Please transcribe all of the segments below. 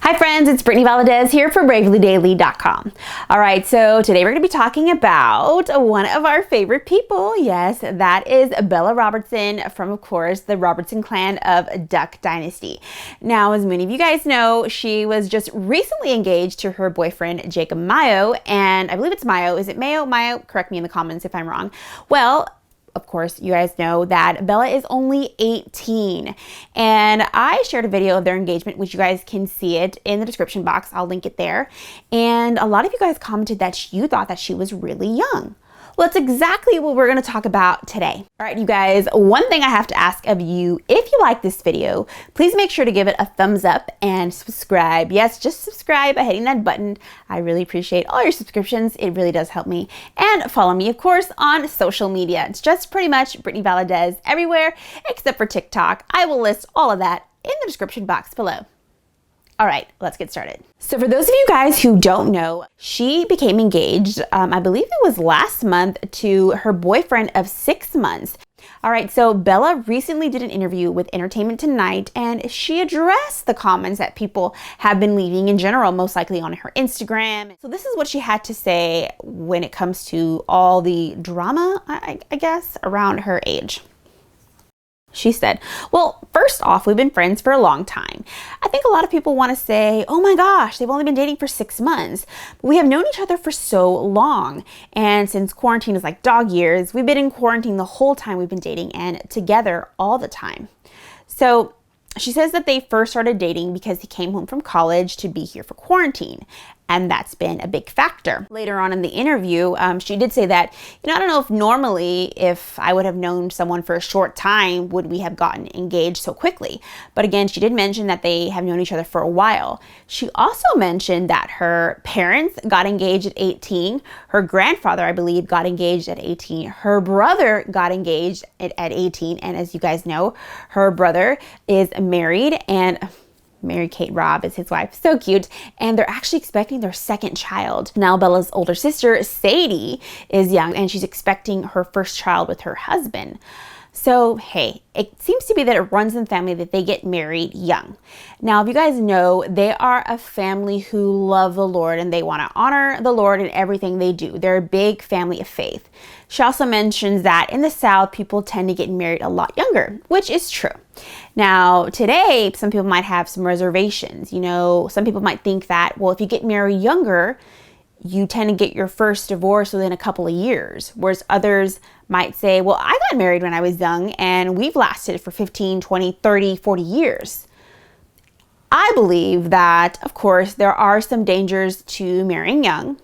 Hi friends, it's Brittany Valadez here for BravelyDaily.com. All right, so today we're going to be talking about one of our favorite people. Yes, that is Bella Robertson from, of course, the Robertson clan of Duck Dynasty. Now, as many of you guys know, she was just recently engaged to her boyfriend, Jacob Mayo, and I believe it's Mayo. Is it Mayo? Mayo? Correct me in the comments if I'm wrong. Well, of course, you guys know that Bella is only 18, and I shared a video of their engagement, which you guys can see it in the description box. I'll link it there. And a lot of you guys commented that you thought that she was really young. Well, that's exactly what we're going to talk about today. All right, you guys, one thing I have to ask of you, if you like this video, please make sure to give it a thumbs up and subscribe. Yes, just subscribe by hitting that button. I really appreciate all your subscriptions. It really does help me. And follow me, of course, on social media. It's just pretty much Brittany Valadez everywhere except for TikTok. I will list all of that in the description box below. All right, let's get started. So for those of you guys who don't know, she became engaged, I believe it was last month, to her boyfriend of 6 months. All right, so Bella recently did an interview with Entertainment Tonight, and she addressed the comments that people have been leaving in general, most likely on her Instagram. So this is what she had to say when it comes to all the drama, I guess, around her age. She said, well, first off, we've been friends for a long time. I think a lot of people want to say, oh my gosh, they've only been dating for 6 months. But we have known each other for so long. And since quarantine is like dog years, we've been in quarantine the whole time we've been dating and together all the time. So she says that they first started dating because he came home from college to be here for quarantine. And that's been a big factor. Later on in the interview, she did say that, I don't know if normally, if I would have known someone for a short time, would we have gotten engaged so quickly. But again, she did mention that they have known each other for a while. She also mentioned that her parents got engaged at 18. Her grandfather, I believe, got engaged at 18. Her brother got engaged at 18. And as you guys know, her brother is married and Mary Kate Robb is his wife. So cute. And they're actually expecting their second child. Now Bella's older sister, Sadie, is young and she's expecting her first child with her husband. So, hey, it seems to be that it runs in the family that they get married young. Now, if you guys know, they are a family who love the Lord and they want to honor the Lord in everything they do. They're a big family of faith. She also mentions that in the South, people tend to get married a lot younger, which is true. Now, today, some people might have some reservations. Some people might think that, well, if you get married younger, you tend to get your first divorce within a couple of years, whereas others might say, well, I got married when I was young and we've lasted for 15, 20, 30, 40 years. I believe that, of course, there are some dangers to marrying young.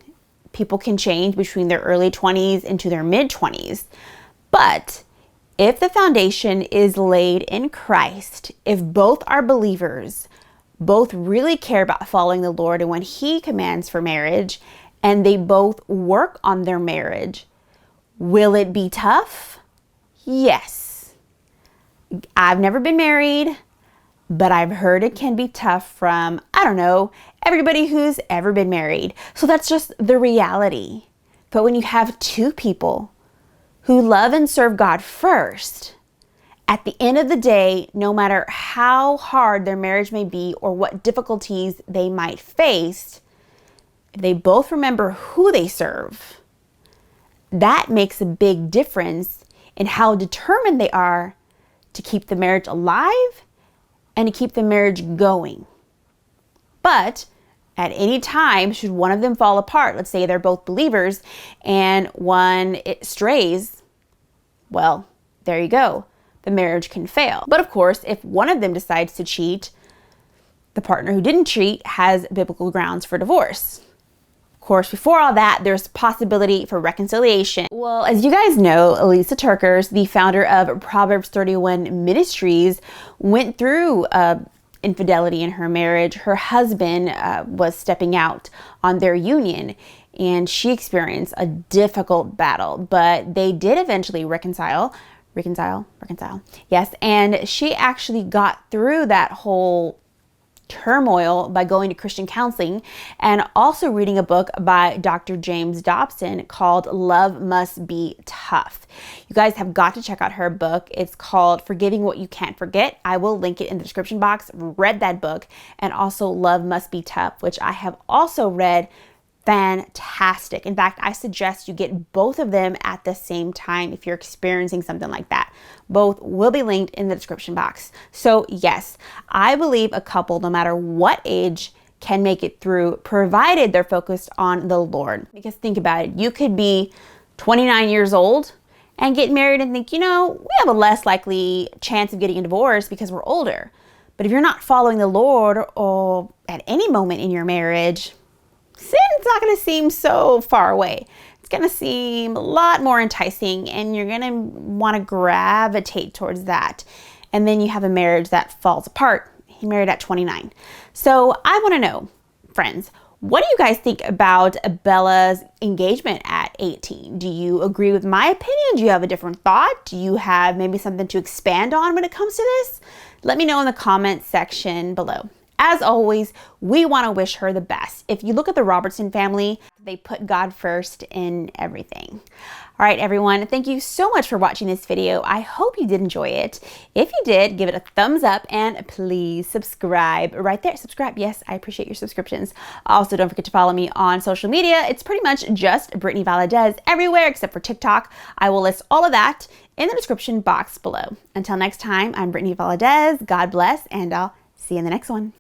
People can change between their early 20s into their mid 20s. But if the foundation is laid in Christ, if both are believers, both really care about following the Lord and what He commands for marriage, and they both work on their marriage, will it be tough? Yes. I've never been married, but I've heard it can be tough from, everybody who's ever been married. So that's just the reality. But when you have two people who love and serve God first, at the end of the day, no matter how hard their marriage may be or what difficulties they might face, if they both remember who they serve, that makes a big difference in how determined they are to keep the marriage alive and to keep the marriage going. But at any time, should one of them fall apart, let's say they're both believers and one strays, well, there you go. The marriage can fail. But of course, if one of them decides to cheat, the partner who didn't cheat has biblical grounds for divorce. Of course, before all that, there's possibility for reconciliation. Well, as you guys know, Elisa Turkers, the founder of Proverbs 31 Ministries, went through infidelity in her marriage. Her husband was stepping out on their union, and she experienced a difficult battle, but they did eventually reconcile. Yes, and she actually got through that whole turmoil by going to Christian counseling and also reading a book by Dr. James Dobson called Love Must Be Tough. You guys have got to check out her book. It's called Forgiving What You Can't Forget. I will link it in the description box. Read that book, and also Love Must Be Tough, which I have also read. Fantastic. In fact, I suggest you get both of them at the same time if you're experiencing something like that. Both will be linked in the description box. So yes, I believe a couple, no matter what age, can make it through, provided they're focused on the Lord. Because think about it, you could be 29 years old and get married and think, we have a less likely chance of getting a divorce because we're older. But if you're not following the Lord, or at any moment in your marriage, sin's not going to seem so far away. It's going to seem a lot more enticing, and you're going to want to gravitate towards that. And then you have a marriage that falls apart. He married at 29. So I want to know, friends, what do you guys think about Bella's engagement at 18? Do you agree with my opinion? Do you have a different thought? Do you have maybe something to expand on when it comes to this? Let me know in the comment section below. As always, we want to wish her the best. If you look at the Robertson family, they put God first in everything. All right, everyone, thank you so much for watching this video. I hope you did enjoy it. If you did, give it a thumbs up and please subscribe right there. Subscribe. Yes, I appreciate your subscriptions. Also, don't forget to follow me on social media. It's pretty much just Brittany Valadez everywhere except for TikTok. I will list all of that in the description box below. Until next time, I'm Brittany Valadez. God bless, and I'll see you in the next one.